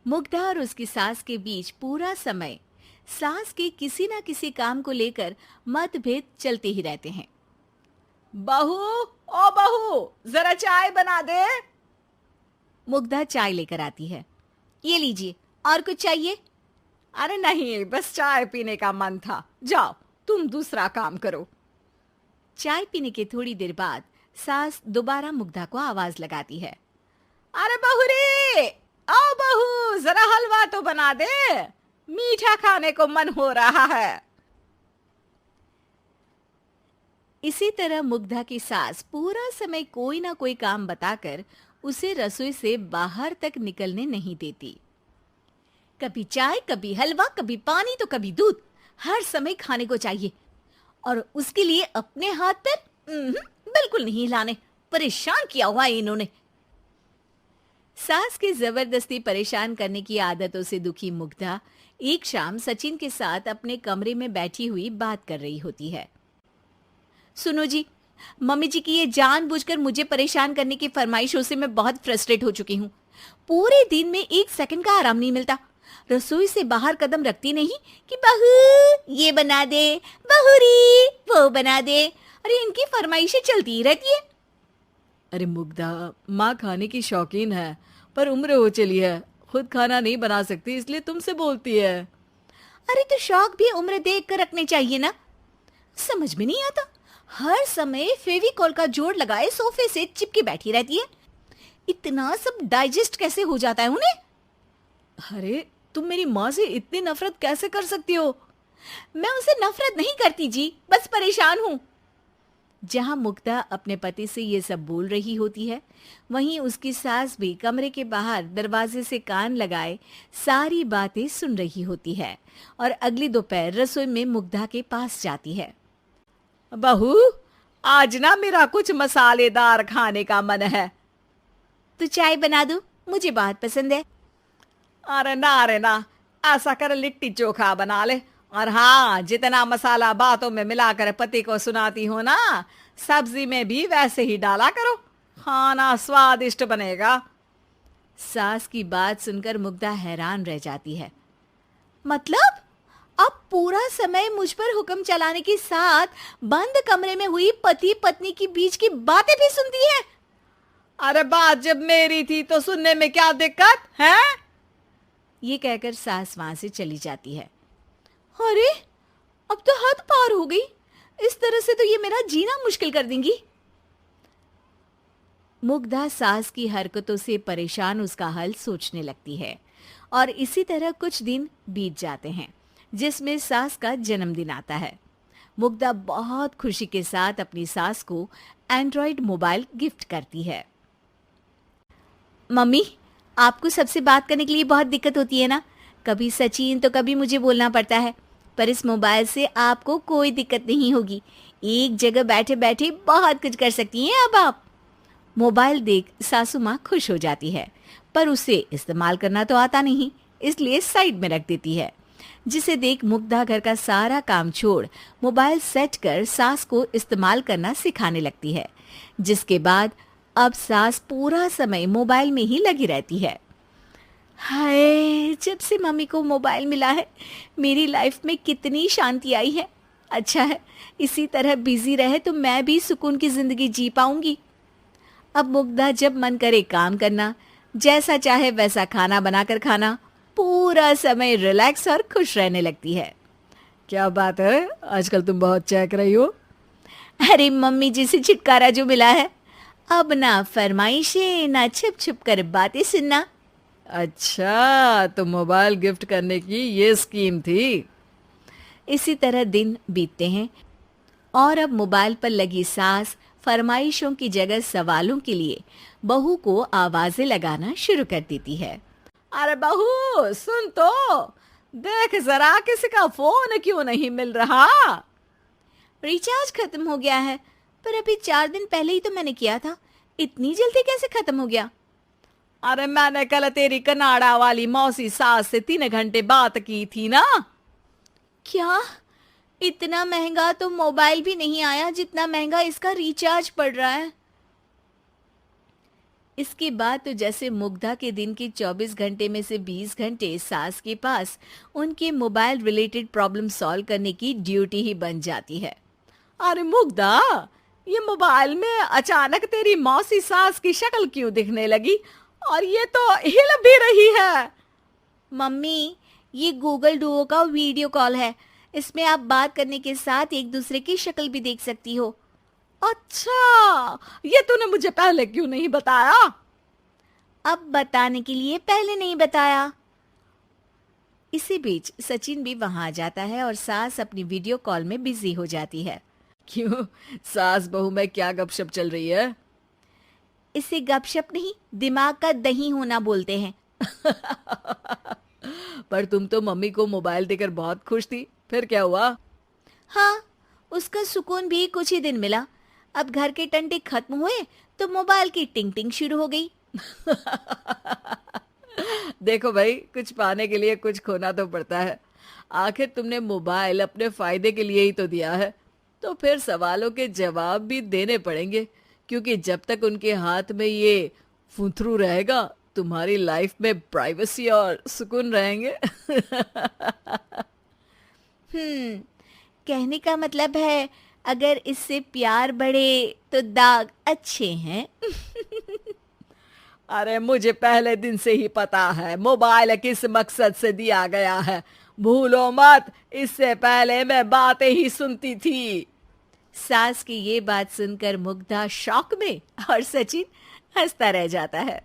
मुग्धा और उसकी सास के बीच पूरा समय सास के किसी न किसी काम को लेकर मतभेद चलते ही रहते हैं। बहू, ओ बहू, जरा चाय बना दे। मुग्धा चाय लेकर आती है। ये लीजिए, और कुछ चाहिए? अरे नहीं, बस चाय पीने का मन था। जाओ, तुम दूसरा काम करो। चाय पीने के थोड़ी देर बाद सास दोबारा मुग्धा को आवाज लगाती है। अरे बहू रे, आओ बहू, जरा हलवा तो बना दे, मीठा खाने को मन हो रहा है। इसी तरह मुग्धा की सास पूरा समय कोई ना कोई काम बताकर उसे रसोई से बाहर तक निकलने नहीं देती। कभी चाय, कभी हलवा, कभी पानी तो कभी दूध, हर समय खाने को चाहिए और उसके लिए अपने हाथ पैर बिल्कुल नहीं हिलाने। परेशान किया हुआ है इन्होंने। सास की जबरदस्ती परेशान करने की आदतों से दुखी मुग्धा एक शाम सचिन के साथ अपने कमरे में बैठी हुई बात कर रही होती है। सुनो जी, मम्मी जी की ये जानबूझकर मुझे परेशान करने की फरमाइशों से मैं बहुत फ्रस्ट्रेट हो चुकी हूँ। पूरे दिन में एक सेकंड का आराम नहीं मिलता। रसोई से बाहर कदम रखती नहीं कि बहू ये बना दे, बहू री वो बना दे। अरे इनकी फरमाइशें चलती ही रहती है। अरे मुग्धा, माँ खाने की शौकीन है, पर उम्र हो चली है, खुद खाना नहीं बना सकती, इसलिए तुमसे बोलती है। अरे तो शौक भी उम्र देख कर रखने चाहिए ना। समझ में नहीं आता, हर समय फेविकॉल का जोड़ लगाए सोफे से चिपके बैठी रहती है। इतना सब डाइजेस्ट कैसे हो जाता है उन्हें? अरे तुम मेरी माँ से इतनी नफरत कैसे कर सकती हो? मैं उनसे नफरत नहीं करती जी, बस परेशान हूँ। जहां मुग्धा अपने पति से ये सब बोल रही होती है, वहीं उसकी सास भी कमरे के बाहर दरवाजे से कान लगाए सारी बातें सुन रही होती है और अगली दोपहर रसोई में मुग्धा के पास जाती है। बहू, आज ना मेरा कुछ मसालेदार खाने का मन है। तो चाय बना दो, मुझे बहुत पसंद है। अरे ना, ऐसा कर लिट्टी चोखा बना ले। और हाँ, जितना मसाला बातों में मिलाकर पति को सुनाती हो ना, सब्जी में भी वैसे ही डाला करो, खाना स्वादिष्ट बनेगा। सास की बात सुनकर मुग्धा हैरान रह जाती है। मतलब अब पूरा समय मुझ पर हुक्म चलाने के साथ बंद कमरे में हुई पति पत्नी की बीच की बातें भी सुनती है? अरे बात जब मेरी थी तो सुनने में क्या दिक्कत है? ये कहकर सास वहां से चली जाती है। अरे अब तो हद पार हो गई, इस तरह से तो ये मेरा जीना मुश्किल कर देंगी। मुग्धा सास की हरकतों से परेशान उसका हल सोचने लगती है और इसी तरह कुछ दिन बीत जाते हैं, जिसमें सास का जन्मदिन आता है। मुग्धा बहुत खुशी के साथ अपनी सास को एंड्रॉइड मोबाइल गिफ्ट करती है। मम्मी, आपको सबसे बात करने के लिए बहुत दिक्कत होती है ना, कभी सचिन तो कभी मुझे बोलना पड़ता है, पर इस मोबाइल से आपको कोई दिक्कत नहीं होगी। एक जगह बैठे बैठे बहुत कुछ कर सकती हैं अब आप। मोबाइल देख सासू माँ खुश हो जाती है, पर उसे इस्तेमाल करना तो आता नहीं, इसलिए साइड में रख देती है। जिसे देख मुग्धा घर का सारा काम छोड़ मोबाइल सेट कर सास को इस्तेमाल करना सिखाने लगती है, जिसके बाद अब सास पूरा समय मोबाइल में ही लगी रहती है। हाय, जब से मम्मी को मोबाइल मिला है मेरी लाइफ में कितनी शांति आई है। अच्छा है, इसी तरह बिजी रहे तो मैं भी सुकून की जिंदगी जी पाऊंगी। अब मुग्धा जब मन करे काम करना, जैसा चाहे वैसा खाना बनाकर खाना, पूरा समय रिलैक्स और खुश रहने लगती है। क्या बात है, आजकल तुम बहुत चहक रही हो। अरे मम्मी जी से छुटकारा जो मिला है, अब ना फरमाइशें ना छुप छुप कर बातें सुनना। अच्छा, तो मोबाइल गिफ्ट करने की ये स्कीम थी। इसी तरह दिन बीतते हैं और अब मोबाइल पर लगी सास फरमाइशों की जगह सवालों के लिए बहू को आवाजें लगाना शुरू कर देती है। अरे बहू सुन तो, देख जरा किसी का फोन क्यों नहीं मिल रहा? रिचार्ज खत्म हो गया है, पर अभी 4 दिन पहले ही तो मैंने किया था, इतनी जल्दी कैसे खत्म हो गया? अरे मैंने कल तेरी कनाडा वाली मौसी सास से 3 घंटे बात की थी ना। क्या? इतना महंगा तो मोबाइल भी नहीं आया जितना महंगा इसका रिचार्ज पड़ रहा है। इसके बाद तो जैसे मुग्धा के दिन के 24 घंटे में से 20 घंटे सास के पास उनके मोबाइल रिलेटेड प्रॉब्लम सॉल्व करने की ड्यूटी ही बन जाती है। अरे मुग्धा, ये मोबाइल में अचानक तेरी मौसी सास की शक्ल क्यों दिखने लगी? और ये तो हिल भी रही है। मम्मी, ये गूगल डुओ का वीडियो कॉल है। इसमें आप बात करने के साथ एक दूसरे की शक्ल भी देख सकती हो। अच्छा, ये तूने मुझे पहले क्यों नहीं बताया? अब बताने के लिए पहले नहीं बताया। इसी बीच सचिन भी वहां आ जाता है और सास अपनी वीडियो कॉल में बिजी हो जाती है। क्यों, सास बहू में क्या गपशप चल रही है? इसे गपशप नहीं, दिमाग का दही होना बोलते हैं। पर तुम तो मम्मी को मोबाइल देकर बहुत खुश थी, फिर क्या हुआ? हाँ, उसका सुकून भी कुछ ही दिन मिला। अब घर के टंटे खत्म हुए तो मोबाइल की टिंग टिंग शुरू हो गई। देखो भाई, कुछ पाने के लिए कुछ खोना तो पड़ता है। आखिर तुमने मोबाइल अपने फायदे के लिए ही तो दिया है, तो फिर सवालों के जवाब भी देने पड़ेंगे, क्योंकि जब तक उनके हाथ में ये फुंथरू रहेगा, तुम्हारी लाइफ में प्राइवेसी और सुकून रहेंगे। कहने का मतलब है अगर इससे प्यार बढ़े तो दाग अच्छे हैं। अरे मुझे पहले दिन से ही पता है मोबाइल किस मकसद से दिया गया है। भूलो मत, इससे पहले मैं बातें ही सुनती थी। सास की ये बात सुनकर मुग्धा शॉक में और सचिन हंसता रह जाता है।